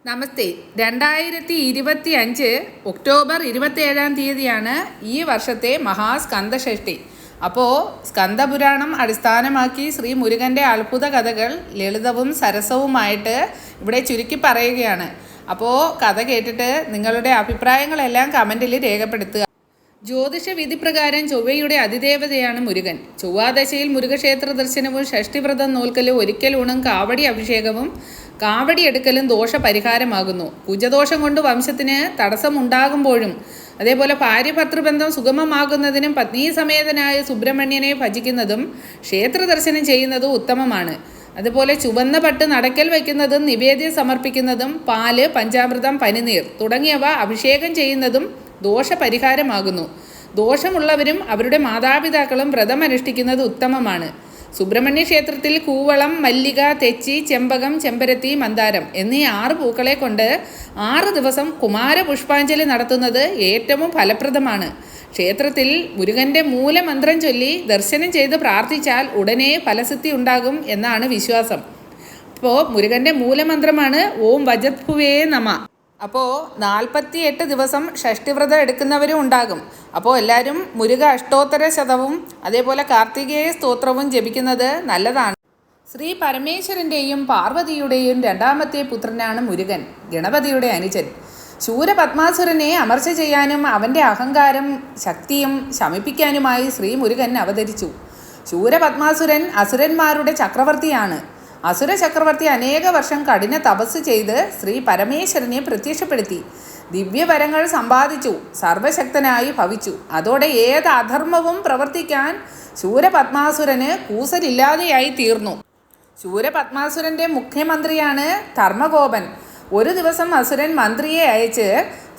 നമസ്തേ. 2025 October 27 ഈ വർഷത്തെ മഹാസ്കന്ദഷഷ്ഠി. അപ്പോൾ സ്കന്ദപുരാണം അടിസ്ഥാനമാക്കി ശ്രീ മുരുകൻ്റെ അത്ഭുത കഥകൾ ലളിതവും സരസവുമായിട്ട് ഇവിടെ ചുരുക്കി പറയുകയാണ്. അപ്പോൾ കഥ കേട്ടിട്ട് നിങ്ങളുടെ അഭിപ്രായങ്ങളെല്ലാം കമൻറ്റിൽ രേഖപ്പെടുത്തുക. ജ്യോതിഷ വിധിപ്രകാരം ചൊവ്വയുടെ അതിദേവതയാണ് മുരുകൻ. ചൊവ്വാദശയിൽ മുരുകക്ഷേത്ര ദർശനവും ഷഷ്ടിവ്രതം നോൽക്കലും ഒരിക്കലൂണും കാവടി അഭിഷേകവും കാവടി എടുക്കലും ദോഷപരിഹാരമാകുന്നു. കുജദോഷം കൊണ്ട് വംശത്തിന് തടസ്സമുണ്ടാകുമ്പോഴും അതേപോലെ ഭാര്യഭർത്തൃബന്ധം സുഗമമാകുന്നതിനും പത്നീസമേതനായ സുബ്രഹ്മണ്യനെ ഭജിക്കുന്നതും ക്ഷേത്ര ദർശനം ചെയ്യുന്നതും ഉത്തമമാണ്. അതുപോലെ ചുവന്ന പട്ട് നടക്കൽ വയ്ക്കുന്നതും നിവേദ്യം സമർപ്പിക്കുന്നതും പാല്, പഞ്ചാമൃതം, പനിനീർ തുടങ്ങിയവ അഭിഷേകം ചെയ്യുന്നതും ദോഷപരിഹാരമാകുന്നു. ദോഷമുള്ളവരും അവരുടെ മാതാപിതാക്കളും വ്രതം അനുഷ്ഠിക്കുന്നത് ഉത്തമമാണ്. സുബ്രഹ്മണ്യ ക്ഷേത്രത്തിൽ കൂവളം, മല്ലിക, തെച്ചി, ചെമ്പകം, ചെമ്പരത്തി, മന്ദാരം എന്നീ 6 പൂക്കളെ കൊണ്ട് 6 ദിവസം കുമാരപുഷ്പാഞ്ജലി നടത്തുന്നത് ഏറ്റവും ഫലപ്രദമാണ്. ക്ഷേത്രത്തിൽ മുരുകൻ്റെ മൂലമന്ത്രം ചൊല്ലി ദർശനം ചെയ്ത് പ്രാർത്ഥിച്ചാൽ ഉടനെ ഫലസിദ്ധി ഉണ്ടാകും എന്നാണ് വിശ്വാസം. അപ്പോൾ മുരുകൻ്റെ മൂലമന്ത്രമാണ് ഓം വജത്ഭുവേ നമ. അപ്പോൾ 48 ദിവസം ഷഷ്ടിവ്രതം എടുക്കുന്നവരും ഉണ്ടാകും. അപ്പോൾ എല്ലാവരും മുരുക അഷ്ടോത്തര ശതവും അതേപോലെ കാർത്തികേയ സ്തോത്രവും ജപിക്കുന്നത് നല്ലതാണ്. ശ്രീ പരമേശ്വരൻ്റെയും പാർവതിയുടെയും 2ാമത്തെ പുത്രനാണ് മുരുകൻ, ഗണപതിയുടെ അനുജൻ. ശൂരപത്മാസുരനെ അമർച്ച ചെയ്യാനും അവൻ്റെ അഹങ്കാരം ശക്തിയും ശമിപ്പിക്കാനുമായി ശ്രീ മുരുകൻ അവതരിച്ചു. ശൂരപത്മാസുരൻ അസുരന്മാരുടെ ചക്രവർത്തിയാണ്. അസുര ചക്രവർത്തി അനേക വർഷം കഠിന തപസ് ചെയ്ത് ശ്രീ പരമേശ്വരനെ പ്രത്യക്ഷപ്പെടുത്തി ദിവ്യവരങ്ങൾ സമ്പാദിച്ചു, സർവശക്തനായി ഭവിച്ചു. അതോടെ ഏത് അധർമ്മവും പ്രവർത്തിക്കാൻ ശൂരപത്മാസുരന് കൂസലില്ലാതെയായി തീർന്നു. ശൂരപത്മാസുരൻ്റെ മുഖ്യമന്ത്രിയാണ് ധർമ്മകോപൻ. ഒരു ദിവസം അസുരൻ മന്ത്രിയെ അയച്ച്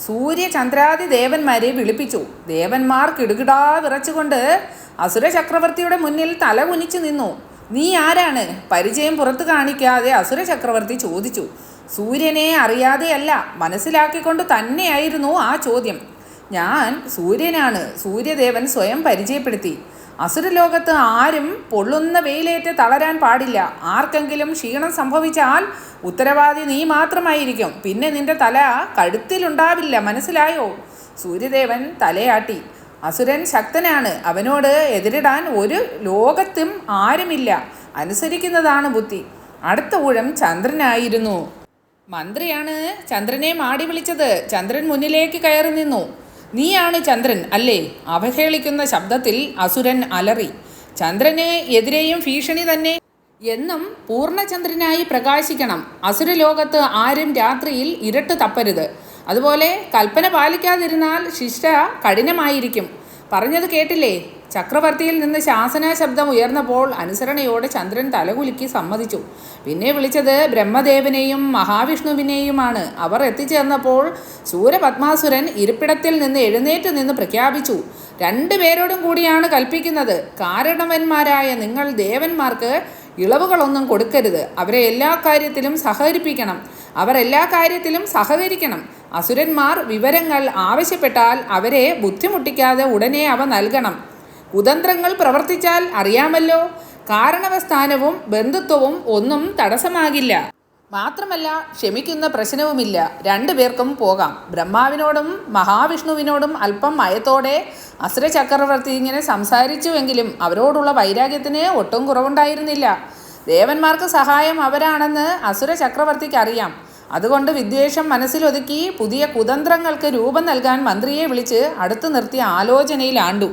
സൂര്യചന്ദ്രാദി ദേവന്മാരെ വിളിപ്പിച്ചു. ദേവന്മാർ കിടുകിടാ വിറച്ചുകൊണ്ട് അസുര ചക്രവർത്തിയുടെ മുന്നിൽ തല കുനിച്ചു നിന്നു. നീ ആരാണ്? പരിചയം പുറത്തു കാണിക്കാതെ അസുര ചക്രവർത്തി ചോദിച്ചു. സൂര്യനെ അറിയാതെയല്ല, മനസ്സിലാക്കിക്കൊണ്ട് തന്നെയായിരുന്നു ആ ചോദ്യം. ഞാൻ സൂര്യനാണ്, സൂര്യദേവൻ സ്വയം പരിചയപ്പെടുത്തി. അസുരലോകത്ത് ആരും പൊള്ളുന്ന വെയിലേറ്റ് തളരാൻ പാടില്ല. ആർക്കെങ്കിലും ക്ഷീണം സംഭവിച്ചാൽ ഉത്തരവാദി നീ മാത്രമായിരിക്കും. പിന്നെ നിന്റെ തല കഴുത്തിലുണ്ടാവില്ല, മനസ്സിലായോ? സൂര്യദേവൻ തലയാട്ടി. അസുരൻ ശക്തനാണ്, അവനോട് എതിരിടാൻ ഒരു ലോകത്തും ആരുമില്ല. അനുസരിക്കുന്നതാണ് ബുദ്ധി. അടുത്ത ഊഴം ചന്ദ്രനായിരുന്നു. മന്ത്രിയാണ് ചന്ദ്രനെ മാടി വിളിച്ചത്. ചന്ദ്രൻ മുന്നിലേക്ക് കയറി നിന്നു. നീയാണ് ചന്ദ്രൻ അല്ലേ? അവഹേളിക്കുന്ന ശബ്ദത്തിൽ അസുരൻ അലറി. ചന്ദ്രന് എതിരെയും ഭീഷണി തന്നെ. എന്നും പൂർണ്ണചന്ദ്രനായി പ്രകാശിക്കണം. അസുരലോകത്ത് ആരും രാത്രിയിൽ ഇരട്ട് തപ്പരുത്. അതുപോലെ കൽപ്പന പാലിക്കാതിരുന്നാൽ ശിക്ഷ കഠിനമായിരിക്കും. പറഞ്ഞത് കേട്ടില്ലേ? ചക്രവർത്തിയിൽ നിന്ന് ശാസന ശബ്ദം ഉയർന്നപ്പോൾ അനുസരണയോടെ ചന്ദ്രൻ തലകുലുക്കി സമ്മതിച്ചു. പിന്നെ വിളിച്ചത് ബ്രഹ്മദേവനെയും മഹാവിഷ്ണുവിനെയുമാണ്. അവർ എത്തിച്ചേർന്നപ്പോൾ ശൂരപത്മാസുരൻ ഇരിപ്പിടത്തിൽ നിന്ന് എഴുന്നേറ്റ് നിന്ന് പ്രഖ്യാപിച്ചു. 2 പേരോടും കൂടിയാണ് കൽപ്പിക്കുന്നത്. കാരണവന്മാരായ നിങ്ങൾ ദേവന്മാർക്ക് ഇളവുകളൊന്നും കൊടുക്കരുത്. അവരെ എല്ലാ കാര്യത്തിലും സഹകരിക്കണം. അസുരന്മാർ വിവരങ്ങൾ ആവശ്യപ്പെട്ടാൽ അവരെ ബുദ്ധിമുട്ടിക്കാതെ ഉടനെ അവ നൽകണം. കുതന്ത്രങ്ങൾ പ്രവർത്തിച്ചാൽ അറിയാമല്ലോ, കാരണവസ്ഥാനവും ബന്ധുത്വവും ഒന്നും തടസ്സമാകില്ല. മാത്രമല്ല ക്ഷമിക്കുന്ന പ്രശ്നവുമില്ല. 2 പേർക്കും പോകാം. ബ്രഹ്മാവിനോടും മഹാവിഷ്ണുവിനോടും അല്പം മയത്തോടെ അസുര ചക്രവർത്തി ഇങ്ങനെ സംസാരിച്ചുവെങ്കിലും അവരോടുള്ള വൈരാഗ്യത്തിന് ഒട്ടും കുറവുണ്ടായിരുന്നില്ല. ദേവന്മാർക്ക് സഹായം അവരാണെന്ന് അസുര ചക്രവർത്തിക്ക് അറിയാം. അതുകൊണ്ട് വിദ്വേഷം മനസ്സിലൊതുക്കി പുതിയ കുതന്ത്രങ്ങൾക്ക് രൂപം നൽകാൻ മന്ത്രിയെ വിളിച്ച് അടുത്തു നിർത്തി ആലോചനയിലാണ്ടു.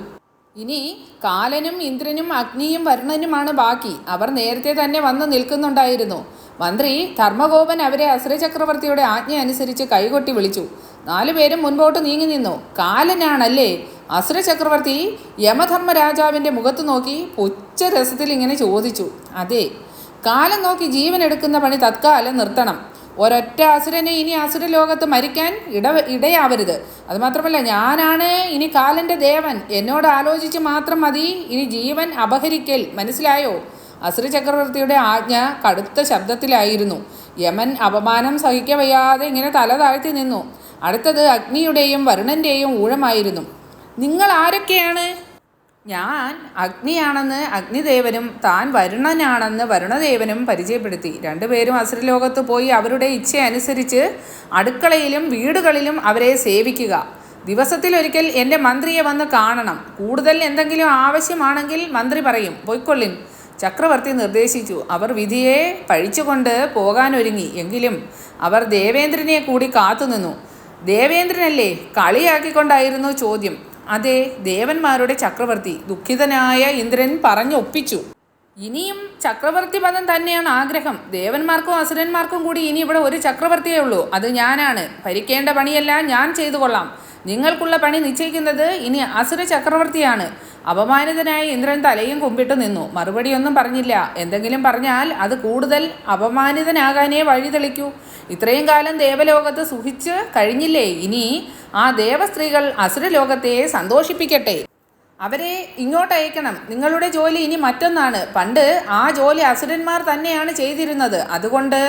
ഇനി കാലനും ഇന്ദ്രനും അഗ്നിയും വരുണനുമാണ് ബാക്കി. അവർ നേരത്തെ തന്നെ വന്നു നിൽക്കുന്നുണ്ടായിരുന്നു. മന്ത്രി ധർമ്മകോപൻ അവരെ അസുര ചക്രവർത്തിയുടെ ആജ്ഞ അനുസരിച്ച് കൈകൊട്ടി വിളിച്ചു. 4 പേരും മുൻപോട്ട് നീങ്ങി നിന്നു. കാലനാണല്ലേ? അസുര ചക്രവർത്തി യമധർമ്മരാജാവിൻ്റെ മുഖത്ത് നോക്കി പുച്ഛരസത്തിൽ ഇങ്ങനെ ചോദിച്ചു. അതെ, കാലം നോക്കി ജീവൻ എടുക്കുന്ന പണി തത്കാലം നിർത്തണം. ഒരൊറ്റ അസുരനെ ഇനി അസുരലോകത്ത് മരിക്കാൻ ഇടയാവരുത്. അതുമാത്രമല്ല, ഞാനാണ് ഇനി കാലൻ്റെ ദേവൻ. എന്നോട് ആലോചിച്ച് മാത്രം മതി ഇനി ജീവൻ അപഹരിക്കൽ, മനസ്സിലായോ? അസുര ചക്രവർത്തിയുടെ ആജ്ഞ കടുത്ത ശബ്ദത്തിലായിരുന്നു. യമൻ അപമാനം സഹിക്കവയ്യാതെ ഇങ്ങനെ തല താഴ്ത്തി നിന്നു. അടുത്തത് അഗ്നിയുടെയും വരുണൻ്റെയും ഊഴമായിരുന്നു. നിങ്ങൾ ആരൊക്കെയാണ്? ഞാൻ അഗ്നിയാണെന്ന് അഗ്നിദേവനും താൻ വരുണനാണെന്ന് വരുണദേവനും പരിചയപ്പെടുത്തി. രണ്ടുപേരും അസുരലോകത്ത് പോയി അവരുടെ ഇച്ഛയനുസരിച്ച് അടുക്കളയിലും വീടുകളിലും അവരെ സേവിക്കുക. ദിവസത്തിലൊരിക്കൽ എൻ്റെ മന്ത്രിയെ വന്ന് കാണണം. കൂടുതൽ എന്തെങ്കിലും ആവശ്യമാണെങ്കിൽ മന്ത്രി പറയും, പൊയ്ക്കൊള്ളിൻ, ചക്രവർത്തി നിർദ്ദേശിച്ചു. അവർ വിധിയെ പഴിച്ചുകൊണ്ട് പോകാനൊരുങ്ങി. എങ്കിലും അവർ ദേവേന്ദ്രനെ കൂടി കാത്തുനിന്നു. ദേവേന്ദ്രനല്ലേ? കളിയാക്കിക്കൊണ്ടായിരുന്നു ചോദ്യം. അതെ, ദേവന്മാരുടെ ചക്രവർത്തി. ദുഃഖിതനായ ഇന്ദ്രൻ പറഞ്ഞൊപ്പിച്ചു. ഇനിയും ചക്രവർത്തി പദം തന്നെയാണ് ആഗ്രഹം. ദേവന്മാർക്കും അസുരന്മാർക്കും കൂടി ഇനി ഇവിടെ ഒരു ചക്രവർത്തിയേ ഉള്ളൂ. അത് ഞാനാണ്. ഭരിക്കേണ്ട പണിയെല്ലാം ഞാൻ ചെയ്തു കൊള്ളാം. നിങ്ങൾക്കുള്ള പണി നിശ്ചയിക്കുന്നത് ഇനി അസുര ചക്രവർത്തിയാണ്. അപമാനിതനായ ഇന്ദ്രൻ തലയും കുമ്പിട്ട് നിന്നു. മറുപടിയൊന്നും പറഞ്ഞില്ല. എന്തെങ്കിലും പറഞ്ഞാൽ അത് കൂടുതൽ അപമാനിതനാകാനേ വഴി തെളിക്കൂ. ഇത്രയും കാലം ദേവലോകത്ത് സുഖിച്ച് കഴിഞ്ഞില്ലേ? ഇനി ആ ദേവസ്ത്രീകൾ അസുരലോകത്തെ സന്തോഷിപ്പിക്കട്ടെ. അവരെ ഇങ്ങോട്ട് അയക്കണം. നിങ്ങളുടെ ജോലി ഇനി മറ്റൊന്നാണ്. പണ്ട് ആ ജോലി അസുരന്മാർ തന്നെയാണ് ചെയ്തിരുന്നത്. അതുകൊണ്ട്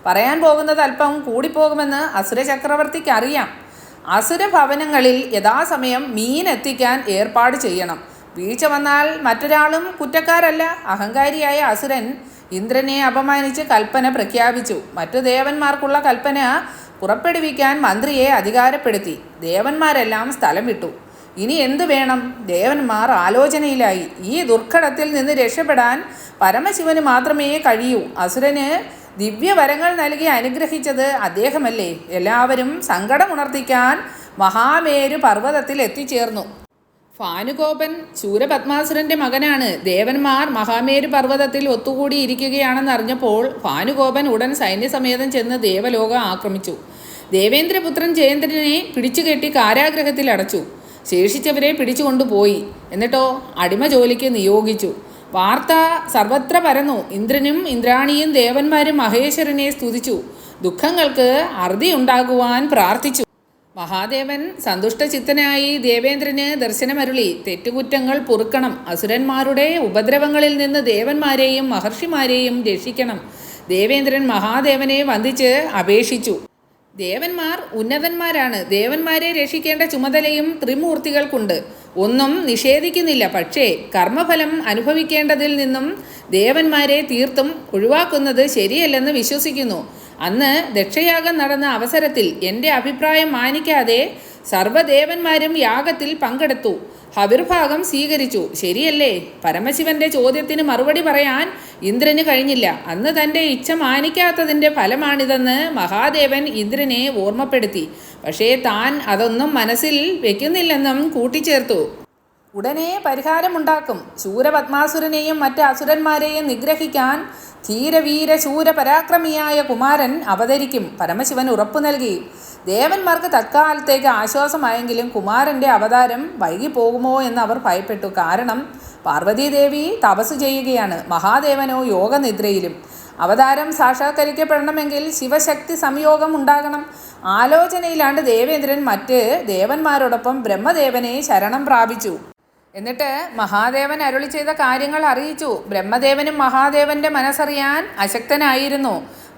പറയാൻ പോകുന്നത് അല്പം കൂടിപ്പോകുമെന്ന് അസുര ചക്രവർത്തിക്ക് അറിയാം. അസുര ഭവനങ്ങളിൽ യഥാസമയം മീൻ എത്തിക്കാൻ ഏർപ്പാട് ചെയ്യണം. വീഴ്ച വന്നാൽ മറ്റൊരാളും കുറ്റക്കാരല്ല. അഹങ്കാരിയായ അസുരൻ ഇന്ദ്രനെ അപമാനിച്ച് കൽപ്പന പ്രഖ്യാപിച്ചു. മറ്റു ദേവന്മാർക്കുള്ള കൽപ്പന പുറപ്പെടുവിക്കാൻ മന്ത്രിയെ അധികാരപ്പെടുത്തി. ദേവന്മാരെല്ലാം സ്ഥലം വിട്ടു. ഇനി എന്തു വേണം? ദേവന്മാർ ആലോചനയിലായി. ഈ ദുർഘടത്തിൽ നിന്ന് രക്ഷപ്പെടാൻ പരമശിവന് മാത്രമേ കഴിയൂ. അസുരന് ദിവ്യവരങ്ങൾ നൽകി അനുഗ്രഹിച്ചത് അദ്ദേഹമല്ലേ? എല്ലാവരും സങ്കടമുണർത്തിക്കാൻ മഹാമേരു പർവ്വതത്തിൽ എത്തിച്ചേർന്നു. ഭാനുകോപൻ ശൂരപത്മാസുരൻ്റെ മകനാണ്. ദേവന്മാർ മഹാമേരു പർവ്വതത്തിൽ ഒത്തുകൂടിയിരിക്കുകയാണെന്നറിഞ്ഞപ്പോൾ ഭാനുകോപൻ ഉടൻ സൈന്യസമേതം ചെന്ന് ദേവലോകം ആക്രമിച്ചു. ദേവേന്ദ്രപുത്രൻ ജയേന്ദ്രനെ പിടിച്ചുകെട്ടി കാരാഗ്രഹത്തിൽ അടച്ചു. ശേഷിച്ചവരെ പിടിച്ചുകൊണ്ടുപോയി. എന്നിട്ടോ അടിമ ജോലിക്ക് നിയോഗിച്ചു. വാർത്ത സർവത്ര പരന്നു. ഇന്ദ്രനും ഇന്ദ്രാണിയും ദേവന്മാരും മഹേശ്വരനെ സ്തുതിച്ചു. ദുഃഖങ്ങൾക്ക് അറുതിയുണ്ടാകുവാൻ പ്രാർത്ഥിച്ചു. മഹാദേവൻ സന്തുഷ്ടചിത്തനായി ദേവേന്ദ്രന് ദർശനമരുളി. തെറ്റുകുറ്റങ്ങൾ പൊറുക്കണം. അസുരന്മാരുടെ ഉപദ്രവങ്ങളിൽ നിന്ന് ദേവന്മാരെയും മഹർഷിമാരെയും രക്ഷിക്കണം. ദേവേന്ദ്രൻ മഹാദേവനെ വന്ദിച്ച് അപേക്ഷിച്ചു. ദേവന്മാർ ഉന്നതന്മാരാണ്. ദേവന്മാരെ രക്ഷിക്കേണ്ട ചുമതലയും ത്രിമൂർത്തികൾക്കുണ്ട്. ഒന്നും നിഷേധിക്കുന്നില്ല. പക്ഷേ കർമ്മഫലം അനുഭവിക്കേണ്ടതിൽ നിന്നും ദേവന്മാരെ തീർത്തും ഒഴിവാക്കുന്നത് ശരിയല്ലെന്ന് വിശ്വസിക്കുന്നു. അന്ന് ദക്ഷയാഗം നടന്ന അവസരത്തിൽ എൻ്റെ അഭിപ്രായം മാനിക്കാതെ സർവ്വദേവന്മാരും യാഗത്തിൽ പങ്കെടുത്തു. ഹവിർഭാഗം സ്വീകരിച്ചു. ശരിയല്ലേ? പരമശിവന്റെ ചോദ്യത്തിന് മറുപടി പറയാൻ ഇന്ദ്രന് കഴിഞ്ഞില്ല. അന്ന് തൻ്റെ ഇച്ഛ മാനിക്കാത്തതിൻ്റെ ഫലമാണിതെന്ന് മഹാദേവൻ ഇന്ദ്രനെ ഓർമ്മപ്പെടുത്തി. പക്ഷേ താൻ അതൊന്നും മനസ്സിൽ വെക്കുന്നില്ലെന്നും കൂട്ടിച്ചേർത്തു. ഉടനെ പരിഹാരമുണ്ടാക്കും. ശൂരപത്മാസുരനെയും മറ്റ് അസുരന്മാരെയും നിഗ്രഹിക്കാൻ ധീരവീര ശൂരപരാക്രമിയായ കുമാരൻ അവതരിക്കും. പരമശിവൻ ഉറപ്പു നൽകി. ദേവന്മാർക്ക് തൽക്കാലത്തേക്ക് ആശ്വാസമായെങ്കിലും കുമാരൻ്റെ അവതാരം വൈകിപ്പോകുമോ എന്ന് അവർ ഭയപ്പെട്ടു. കാരണം പാർവതീദേവി തപസ് ചെയ്യുകയാണ്. മഹാദേവനോ യോഗനിദ്രയിലും. അവതാരം സാക്ഷാത്കരിക്കപ്പെടണമെങ്കിൽ ശിവശക്തി സംയോഗം ഉണ്ടാകണം. ആലോചനയിലാണ്ട് ദേവേന്ദ്രൻ മറ്റ് ദേവന്മാരോടൊപ്പം ബ്രഹ്മദേവനെ ശരണം പ്രാപിച്ചു. എന്നിട്ട് മഹാദേവൻ അരുളി ചെയ്ത കാര്യങ്ങൾ അറിയിച്ചു. ബ്രഹ്മദേവനും മഹാദേവന്റെ മനസ്സറിയാൻ അശക്തനായിരുന്നു.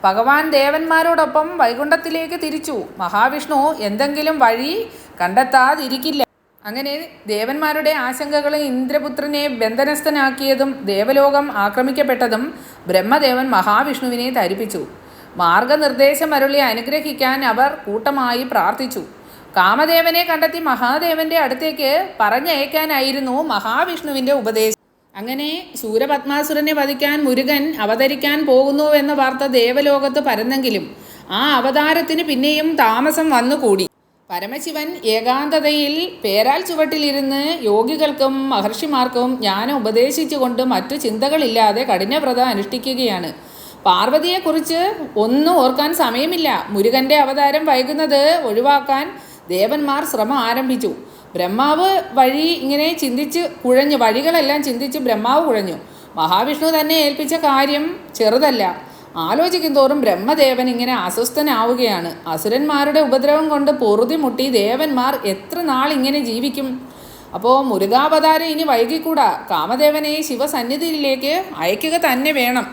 ഭഗവാൻ ദേവന്മാരോടൊപ്പം വൈകുണ്ഠത്തിലേക്ക് തിരിച്ചു. മഹാവിഷ്ണു എന്തെങ്കിലും വഴി കണ്ടെത്താതിരിക്കില്ല. അങ്ങനെ ദേവന്മാരുടെ ആശങ്കകളും ഇന്ദ്രപുത്രനെ ബന്ധനസ്ഥനാക്കിയതും ദേവലോകം ആക്രമിക്കപ്പെട്ടതും ബ്രഹ്മദേവൻ മഹാവിഷ്ണുവിനെ ധരിപ്പിച്ചു. മാർഗനിർദ്ദേശം അരുളി അനുഗ്രഹിക്കാൻ അവർ കൂട്ടമായി പ്രാർത്ഥിച്ചു. കാമദേവനെ കണ്ടെത്തി മഹാദേവന്റെ അടുത്തേക്ക് പറഞ്ഞയക്കാനായിരുന്നു മഹാവിഷ്ണുവിൻ്റെ ഉപദേശം. അങ്ങനെ ശൂരപത്മാസുരനെ വധിക്കാൻ മുരുകൻ അവതരിക്കാൻ പോകുന്നുവെന്ന വാർത്ത ദേവലോകത്ത് പരന്നെങ്കിലും ആ അവതാരത്തിന് പിന്നെയും താമസം വന്നുകൂടി. പരമശിവൻ ഏകാന്തതയിൽ പേരാൽ ചുവട്ടിലിരുന്ന് യോഗികൾക്കും മഹർഷിമാർക്കും ജ്ഞാനം ഉപദേശിച്ചുകൊണ്ട് മറ്റു ചിന്തകളില്ലാതെ കഠിനവ്രതം അനുഷ്ഠിക്കുകയാണ്. പാർവതിയെക്കുറിച്ച് ഒന്നും ഓർക്കാൻ സമയമില്ല. മുരുകൻ്റെ അവതാരം വൈകുന്നത് ഒഴിവാക്കാൻ ദേവന്മാർ ശ്രമം ആരംഭിച്ചു. ബ്രഹ്മാവ് വഴികളെല്ലാം ചിന്തിച്ച് ബ്രഹ്മാവ് കുഴഞ്ഞു. മഹാവിഷ്ണു തന്നെ ഏൽപ്പിച്ച കാര്യം ചെറുതല്ല. ആലോചിക്കും തോറും ബ്രഹ്മദേവൻ ഇങ്ങനെ അസ്വസ്ഥനാവുകയാണ്. അസുരന്മാരുടെ ഉപദ്രവം കൊണ്ട് പൊറുതിമുട്ടി ദേവന്മാർ എത്ര നാൾ ഇങ്ങനെ ജീവിക്കും? അപ്പോൾ മുരുകാവതാരം ഇനി വൈകിക്കൂടാ. കാമദേവനെ ശിവസന്നിധിയിലേക്ക് അയക്കുക തന്നെ വേണം.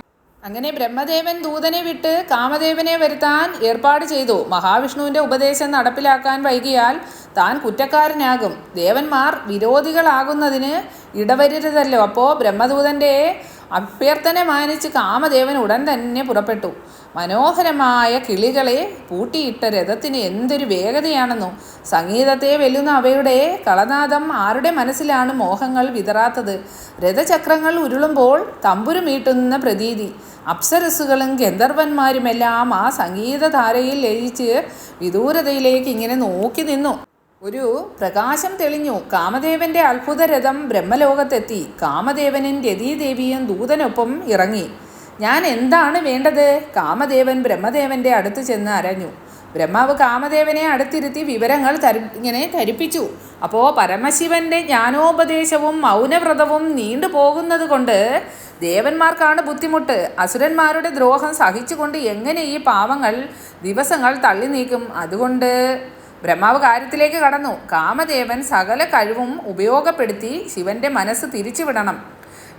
അങ്ങനെ ബ്രഹ്മദേവൻ ദൂതനെ വിട്ട് കാമദേവനെ വരുത്താൻ ഏർപ്പാട് ചെയ്തു. മഹാവിഷ്ണുവിൻ്റെ ഉപദേശം നടപ്പിലാക്കാൻ വൈകിയാൽ താൻ കുറ്റക്കാരനാകും. ദേവന്മാർ വിരോധികളാകുന്നതിന് ഇടവരുതല്ലോ. അപ്പോൾ ബ്രഹ്മദൂതൻ്റെ അഭ്യർത്ഥന മാനിച്ച് കാമദേവൻ ഉടൻ തന്നെ പുറപ്പെട്ടു. മനോഹരമായ കിളികളെ പൂട്ടിയിട്ട രഥത്തിന് എന്തൊരു വേഗതയാണെന്നോ! സംഗീതത്തെ വെല്ലുന്ന അവയുടെ കളനാദം ആരുടെ മനസ്സിലാണ് മോഹങ്ങൾ വിതറാത്തത്? രഥചക്രങ്ങൾ ഉരുളുമ്പോൾ തമ്പുരു മീട്ടുന്ന പ്രതീതി. അപ്സരസ്സുകളും ഗന്ധർവന്മാരുമെല്ലാം ആ സംഗീതധാരയിൽ ലയിച്ച് വിദൂരതയിലേക്ക് ഇങ്ങനെ നോക്കി നിന്നു. ഒരു പ്രകാശം തെളിഞ്ഞു. കാമദേവന്റെ അത്ഭുതരഥം ബ്രഹ്മലോകത്തെത്തി. കാമദേവനും രതീദേവിയും ദൂതനൊപ്പം ഇറങ്ങി. ഞാൻ എന്താണ് വേണ്ടത്? കാമദേവൻ ബ്രഹ്മദേവന്റെ അടുത്ത് ചെന്ന് അരഞ്ഞു. ബ്രഹ്മാവ് കാമദേവനെ അടുത്തിരുത്തി വിവരങ്ങൾ ഇങ്ങനെ ധരിപ്പിച്ചു. അപ്പോൾ പരമശിവന്റെ ജ്ഞാനോപദേശവും മൗനവ്രതവും നീണ്ടുപോകുന്നത് കൊണ്ട് ദേവന്മാർക്കാണ് ബുദ്ധിമുട്ട്. അസുരന്മാരുടെ ദ്രോഹം സഹിച്ചുകൊണ്ട് എങ്ങനെ ഈ പാവങ്ങൾ ദിവസങ്ങൾ തള്ളി നീക്കും? അതുകൊണ്ട് ബ്രഹ്മാവ് കാര്യത്തിലേക്ക് കടന്നു. കാമദേവൻ സകല കഴിവും ഉപയോഗപ്പെടുത്തി ശിവന്റെ മനസ്സ് തിരിച്ചുവിടണം.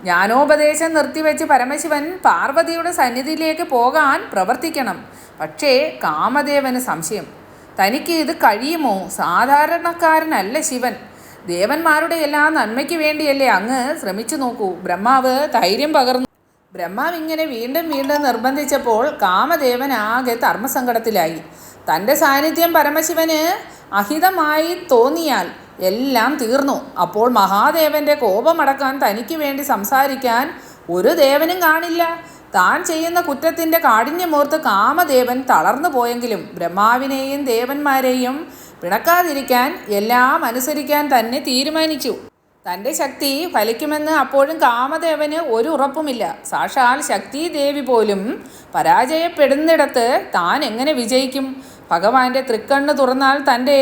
ജ്ഞാനോപദേശം നിർത്തിവെച്ച് പരമശിവൻ പാർവതിയുടെ സന്നിധിയിലേക്ക് പോകാൻ പ്രവർത്തിക്കണം. പക്ഷേ കാമദേവന് സംശയം. തനിക്ക് ഇത് കഴിയുമോ? സാധാരണക്കാരനല്ല ശിവൻ. ദേവന്മാരുടെ എല്ലാം നന്മയ്ക്ക് വേണ്ടിയല്ലേ അങ്ങ് ശ്രമിച്ചു നോക്കൂ. ബ്രഹ്മാവ് ധൈര്യം പകർന്നു. ബ്രഹ്മാവ് ഇങ്ങനെ വീണ്ടും വീണ്ടും നിർബന്ധിച്ചപ്പോൾ കാമദേവൻ ആകെ ധർമ്മസങ്കടത്തിലായി. തൻ്റെ സാന്നിധ്യം പരമശിവന് അഹിതമായി തോന്നിയാൽ എല്ലാം തീർന്നു. അപ്പോൾ മഹാദേവന്റെ കോപമടക്കാൻ തനിക്ക് വേണ്ടി സംസാരിക്കാൻ ഒരു ദേവനും കാണില്ല. താൻ ചെയ്യുന്ന കുറ്റത്തിൻ്റെ കാഠിന്യമോർത്ത് കാമദേവൻ തളർന്നു പോയെങ്കിലും ബ്രഹ്മാവിനെയും ദേവന്മാരെയും പിണക്കാതിരിക്കാൻ എല്ലാം അനുസരിക്കാൻ തന്നെ തീരുമാനിച്ചു. തൻ്റെ ശക്തി ഫലിക്കുമെന്ന് അപ്പോഴും കാമദേവന് ഒരു ഉറപ്പുമില്ല. സാക്ഷാൽ ശക്തി ദേവി പോലും പരാജയപ്പെടുന്നിടത്ത് താൻ എങ്ങനെ വിജയിക്കും? ഭഗവാന്റെ തൃക്കണ്ണ് തുറന്നാൽ തൻ്റെ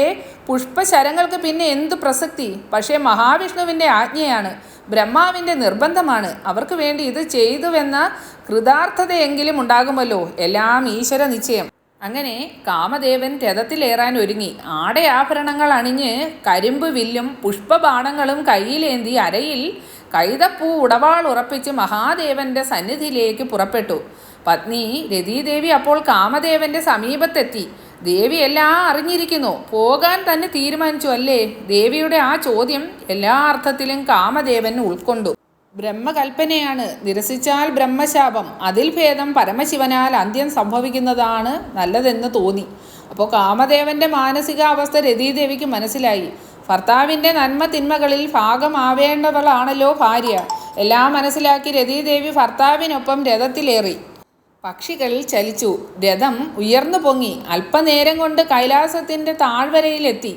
പുഷ്പശരങ്ങൾക്ക് പിന്നെ എന്തു പ്രസക്തി? പക്ഷേ മഹാവിഷ്ണുവിൻ്റെ ആജ്ഞയാണ്, ബ്രഹ്മാവിൻ്റെ നിർബന്ധമാണ്. അവർക്ക് വേണ്ടി ഇത് ചെയ്തുവെന്ന കൃതാർത്ഥതയെങ്കിലും ഉണ്ടാകുമല്ലോ. എല്ലാം ഈശ്വര നിശ്ചയം. അങ്ങനെ കാമദേവൻ രഥത്തിലേറാൻ ഒരുങ്ങി. ആടയാഭരണങ്ങൾ അണിഞ്ഞ് കരിമ്പ് വില്ലും പുഷ്പബാണങ്ങളും കയ്യിലേന്തി അരയിൽ കൈതപ്പൂ ഉടവാൾ ഉറപ്പിച്ച് മഹാദേവന്റെ സന്നിധിയിലേക്ക് പുറപ്പെട്ടു. പത്നി രതീദേവി അപ്പോൾ കാമദേവന്റെ സമീപത്തെത്തി. ദേവി എല്ലാം അറിഞ്ഞിരിക്കുന്നു, പോകാൻ തന്നെ തീരുമാനിച്ചു അല്ലേ? ദേവിയുടെ ആ ചോദ്യം എല്ലാ അർത്ഥത്തിലും കാമദേവൻ ഉൾക്കൊണ്ടു. ബ്രഹ്മകൽപ്പനയാണ്, നിരസിച്ചാൽ ബ്രഹ്മശാപം. അതിൽ ഭേദം പരമശിവനാൽ അന്ത്യം സംഭവിക്കുന്നതാണ് നല്ലതെന്ന് തോന്നി. അപ്പോൾ കാമദേവന്റെ മാനസികാവസ്ഥ രതീദേവിക്ക് മനസ്സിലായി. ഭർത്താവിൻ്റെ നന്മ തിന്മകളിൽ ഭാഗമാവേണ്ടവളാണല്ലോ ഭാര്യ. എല്ലാം മനസ്സിലാക്കി രതീദേവി ഭർത്താവിനൊപ്പം രഥത്തിലേറി. പക്ഷികൾ ചലിച്ചു. രഥം ഉയർന്നു പൊങ്ങി. അല്പനേരം കൊണ്ട് കൈലാസത്തിൻ്റെ താഴ്വരയിലെത്തി.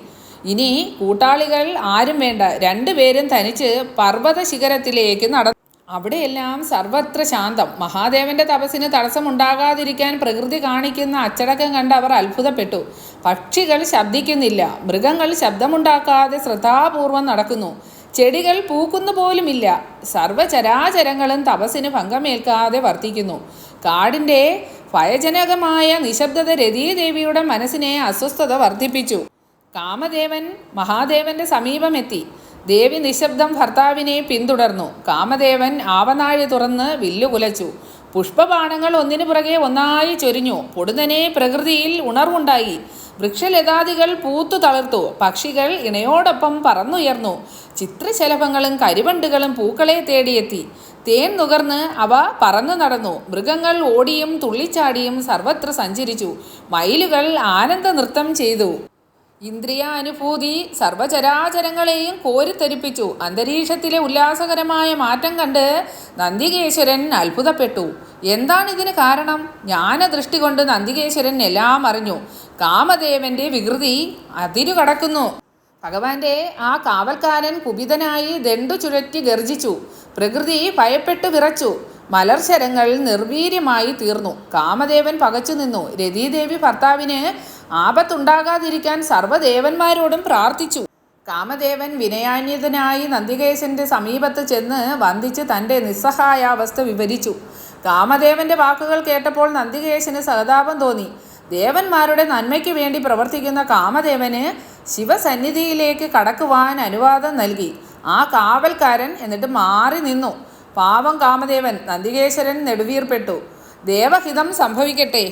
ഇനി കൂട്ടാളികൾ ആരും വേണ്ട. രണ്ടുപേരും തനിച്ച് പർവ്വത ശിഖരത്തിലേക്ക് നടന്നു. അവിടെയെല്ലാം സർവത്ര ശാന്തം. മഹാദേവന്റെ തപസ്സിന് തടസ്സമുണ്ടാകാതിരിക്കാൻ പ്രകൃതി കാണിക്കുന്ന അച്ചടക്കം കണ്ട് അവർ അത്ഭുതപ്പെട്ടു. പക്ഷികൾ ശബ്ദിക്കുന്നില്ല. മൃഗങ്ങൾ ശബ്ദമുണ്ടാക്കാതെ ശ്രദ്ധാപൂർവം നടക്കുന്നു. ചെടികൾ പൂക്കുന്നു പോലുമില്ല. സർവചരാചരങ്ങളും തപസ്സിന് ഭംഗമേൽക്കാതെ വർത്തിക്കുന്നു. കാടിൻ്റെ ഭയജനകമായ നിശബ്ദത രതീദേവിയുടെ മനസ്സിനെ അസ്വസ്ഥത വർദ്ധിപ്പിച്ചു. കാമദേവൻ മഹാദേവന്റെ സമീപമെത്തി. ദേവി നിശബ്ദം ഭർത്താവിനെ പിന്തുടർന്നു. കാമദേവൻ ആവനാഴി തുറന്ന് വില്ലുകുലച്ചു. പുഷ്പബാണങ്ങൾ ഒന്നിനു പുറകെ ഒന്നായി ചൊരിഞ്ഞു. പൊടുന്നനെ പ്രകൃതിയിൽ ഉണർവുണ്ടായി. വൃക്ഷലതാദികൾ പൂത്തു തളിർത്തു. പക്ഷികൾ ഇണയോടൊപ്പം പറന്നുയർന്നു. ചിത്രശലഭങ്ങളും കരിവണ്ടുകളും പൂക്കളെ തേടിയെത്തി. തേൻ നുകർന്ന് അവ പറന്നു നടന്നു. മൃഗങ്ങൾ ഓടിയും തുള്ളിച്ചാടിയും സർവത്ര സഞ്ചരിച്ചു. മയിലുകൾ ആനന്ദ നൃത്തം ചെയ്തു. ഇന്ദ്രിയാനുഭൂതി സർവചരാചരങ്ങളെയും കോരിത്തരിപ്പിച്ചു. അന്തരീക്ഷത്തിലെ ഉല്ലാസകരമായ മാറ്റം കണ്ട് നന്ദികേശ്വരൻ അത്ഭുതപ്പെട്ടു. എന്താണിതിന് കാരണം? ജ്ഞാനദൃഷ്ടി കൊണ്ട് നന്ദികേശ്വരൻ എല്ലാം അറിഞ്ഞു. കാമദേവന്റെ വികൃതി അതിരുകടക്കുന്നു. ഭഗവാന്റെ ആ കാവൽക്കാരൻ കുപിതനായി ദണ്ടു ചുഴറ്റി ഗർജിച്ചു. പ്രകൃതി ഭയപ്പെട്ടു വിറച്ചു. മലർശരങ്ങൾ നിർവീര്യമായി തീർന്നു. കാമദേവൻ പകച്ചു നിന്നു. രതീദേവി ഭർത്താവിന് ആപത്തുണ്ടാകാതിരിക്കാൻ സർവ്വദേവന്മാരോടും പ്രാർത്ഥിച്ചു. കാമദേവൻ വിനയാന്വിതനായി നന്ദികേശന്റെ സമീപത്ത് ചെന്ന് വന്ദിച്ച് തൻ്റെ നിസ്സഹായാവസ്ഥ വിവരിച്ചു. കാമദേവന്റെ വാക്കുകൾ കേട്ടപ്പോൾ നന്ദികേശന് സഹതാപം തോന്നി. ദേവന്മാരുടെ നന്മയ്ക്ക് വേണ്ടി പ്രവർത്തിക്കുന്ന കാമദേവന് ശിവസന്നിധിയിലേക്ക് കടക്കുവാൻ അനുവാദം നൽകി. ആ കാവൽക്കാരൻ എന്നിട്ട് മാറി നിന്നു. പാവം കാമദേവൻ. നന്ദികേശ്വരൻ നെടുവീർപ്പെട്ടു. ദേവഹിതം സംഭവിക്കട്ടെ.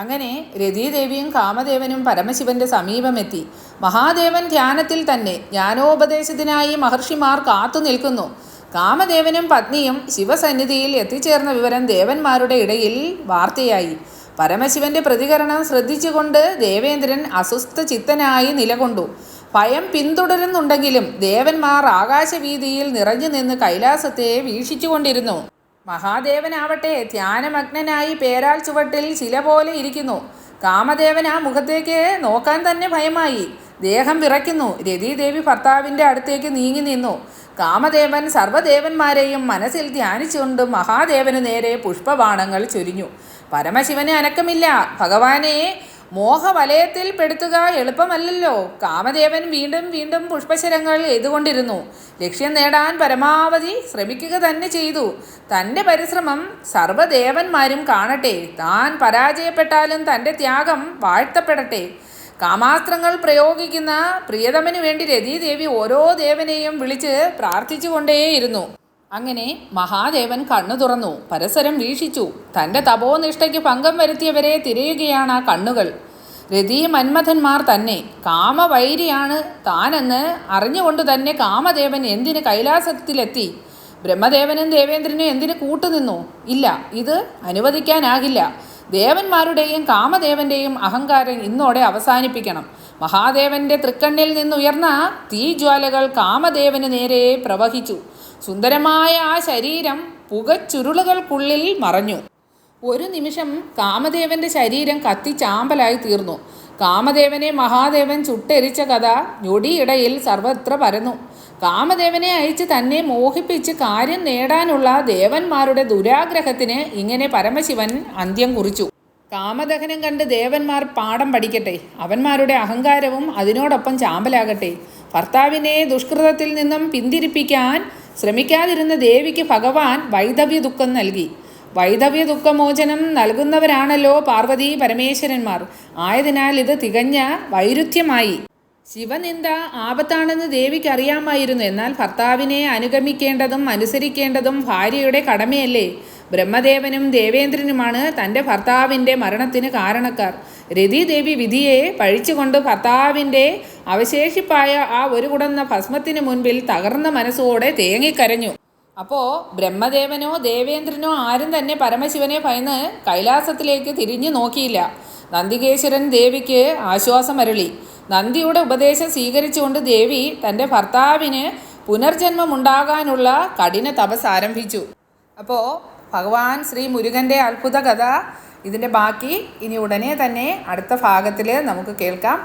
അങ്ങനെ രതീദേവിയും കാമദേവനും പരമശിവന്റെ സമീപമെത്തി. മഹാദേവൻ ധ്യാനത്തിൽ തന്നെ. ജ്ഞാനോപദേശത്തിനായി മഹർഷിമാർ കാത്തു നിൽക്കുന്നു. കാമദേവനും പത്നിയും ശിവസന്നിധിയിൽ എത്തിച്ചേർന്ന വിവരം ദേവന്മാരുടെ ഇടയിൽ വാർത്തയായി. പരമശിവന്റെ പ്രതികരണം ശ്രദ്ധിച്ചുകൊണ്ട് ദേവേന്ദ്രൻ അസ്വസ്ഥ ചിത്തനായി നിലകൊണ്ടു. ഭയം പിന്തുടരുന്നുണ്ടെങ്കിലും ദേവന്മാർ ആകാശവീതിയിൽ നിറഞ്ഞു നിന്ന് കൈലാസത്തെ വീക്ഷിച്ചുകൊണ്ടിരുന്നു. മഹാദേവനാവട്ടെ ധ്യാനമഗ്നനായി പേരാൽ ചുവട്ടിൽ ശില പോലെ ഇരിക്കുന്നു. കാമദേവൻ ആ മുഖത്തേക്ക് നോക്കാൻ തന്നെ ഭയമായി. ദേഹം വിറയ്ക്കുന്നു. രതീദേവി ഭർത്താവിൻ്റെ അടുത്തേക്ക് നീങ്ങി നിന്നു. കാമദേവൻ സർവ്വദേവന്മാരെയും മനസ്സിൽ ധ്യാനിച്ചുകൊണ്ട് മഹാദേവന് നേരെ പുഷ്പബാണങ്ങൾ ചൊരിഞ്ഞു. പരമശിവന് അനക്കമില്ല. ഭഗവാനെ മോഹവലയത്തിൽ പെടുത്തുക എളുപ്പമല്ലല്ലോ. കാമദേവൻ വീണ്ടും വീണ്ടും പുഷ്പശരങ്ങൾ എയ്തുകൊണ്ടിരുന്നു. ലക്ഷ്യം നേടാൻ പരമാവധി ശ്രമിക്കുക തന്നെ ചെയ്തു. തൻ്റെ പരിശ്രമം സർവ്വദേവന്മാരും കാണട്ടെ. താൻ പരാജയപ്പെട്ടാലും തൻ്റെ ത്യാഗം വാഴ്ത്തപ്പെടട്ടെ. കാമാസ്ത്രങ്ങൾ പ്രയോഗിക്കുന്ന പ്രിയതമനു വേണ്ടി രതീദേവി ഓരോ ദേവനെയും വിളിച്ച് പ്രാർത്ഥിച്ചുകൊണ്ടേയിരുന്നു. അങ്ങനെ മഹാദേവൻ കണ്ണു തുറന്നു. പരസ്പരം വീക്ഷിച്ചു. തൻ്റെ തപോനിഷ്ഠയ്ക്ക് ഭംഗം വരുത്തിയവരെ തിരയുകയാണ് ആ കണ്ണുകൾ. രതി മന്മഥന്മാർ തന്നെ. കാമവൈരിയാണ് താനെന്ന് അറിഞ്ഞുകൊണ്ട് തന്നെ കാമദേവൻ എന്തിന് കൈലാസത്തിലെത്തി? ബ്രഹ്മദേവനും ദേവേന്ദ്രനും എന്തിന് കൂട്ടുനിന്നു? ഇല്ല, ഇത് അനുവദിക്കാനാകില്ല. ദേവന്മാരുടെയും കാമദേവൻ്റെയും അഹങ്കാരം ഇന്നോടെ അവസാനിപ്പിക്കണം. മഹാദേവൻ്റെ തൃക്കണ്ണിൽ നിന്നുയർന്ന തീജ്വാലകൾ കാമദേവന് നേരെ പ്രവഹിച്ചു. സുന്ദരമായ ആ ശരീരം പുകച്ചുരുളുകൾക്കുള്ളിൽ മറഞ്ഞു. ഒരു നിമിഷം കാമദേവൻ്റെ ശരീരം കത്തിച്ചാമ്പലായി തീർന്നു. കാമദേവനെ മഹാദേവൻ ചുട്ടെരിച്ച കഥ ഞൊടിയിടയിൽ സർവത്ര പരന്നു. കാമദേവനെ അയച്ച് തന്നെ മോഹിപ്പിച്ച് കാര്യം നേടാനുള്ള ദേവന്മാരുടെ ദുരാഗ്രഹത്തിന് ഇങ്ങനെ പരമശിവൻ അന്ത്യം കുറിച്ചു. കാമദഹനം കണ്ട് ദേവന്മാർ പാഠം പഠിക്കട്ടെ. അവന്മാരുടെ അഹങ്കാരവും അതിനോടൊപ്പം ചാമ്പലാകട്ടെ. ഭർത്താവിനെ ദുഷ്കൃതത്തിൽ നിന്നും പിന്തിരിപ്പിക്കാൻ ശ്രമിക്കാതിരുന്ന ദേവിക്ക് ഭഗവാൻ വൈധവ്യ ദുഃഖം നൽകി. വൈധവ്യ ദുഃഖമോചനം നൽകുന്നവരാണല്ലോ പാർവതി പരമേശ്വരന്മാർ. ആയതിനാൽ ഇത് തികഞ്ഞ വൈരുദ്ധ്യമായി. ശിവനിന്ദ ആപത്താണെന്ന് ദേവിക്ക് അറിയാമായിരുന്നു. എന്നാൽ ഭർത്താവിനെ അനുഗമിക്കേണ്ടതും അനുസരിക്കേണ്ടതും ഭാര്യയുടെ കടമയല്ലേ? ബ്രഹ്മദേവനും ദേവേന്ദ്രനുമാണ് തൻ്റെ ഭർത്താവിൻ്റെ മരണത്തിന് കാരണക്കാർ. രതീദേവി വിധിയെ പഴിച്ചുകൊണ്ട് ഭർത്താവിൻ്റെ അവശേഷിപ്പായ ആ ഒരു കുടന്ന ഭസ്മത്തിന് മുൻപിൽ തകർന്ന മനസ്സോടെ തേങ്ങിക്കരഞ്ഞു. അപ്പോൾ ബ്രഹ്മദേവനോ ദേവേന്ദ്രനോ ആരും തന്നെ പരമശിവനെ ഭയന്ന് കൈലാസത്തിലേക്ക് തിരിഞ്ഞു നോക്കിയില്ല. നന്ദികേശ്വരൻ ദേവിക്ക് ആശ്വാസമരുളി. നന്ദിയുടെ ഉപദേശം സ്വീകരിച്ചുകൊണ്ട് ദേവി തൻ്റെ ഭർത്താവിന് പുനർജന്മമുണ്ടാകാനുള്ള കഠിന തപസ് ആരംഭിച്ചു. അപ്പോൾ ഭഗവാൻ ശ്രീ മുരുകൻ്റെ അത്ഭുത കഥ ഇതിൻ്റെ ബാക്കി ഇനി ഉടനെ തന്നെ അടുത്ത ഭാഗത്തിൽ നമുക്ക് കേൾക്കാം.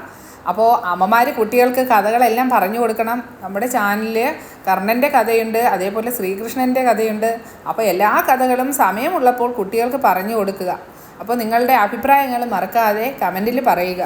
അപ്പോൾ അമ്മമാർ കുട്ടികൾക്ക് കഥകളെല്ലാം പറഞ്ഞു കൊടുക്കണം. നമ്മുടെ ചാനലിൽ കർണൻ്റെ കഥയുണ്ട്, അതേപോലെ ശ്രീകൃഷ്ണൻ്റെ കഥയുണ്ട്. അപ്പോൾ എല്ലാ കഥകളും സമയമുള്ളപ്പോൾ കുട്ടികൾക്ക് പറഞ്ഞു കൊടുക്കുക. അപ്പോൾ നിങ്ങളുടെ അഭിപ്രായങ്ങൾ മറക്കാതെ കമൻറ്റിൽ പറയുക.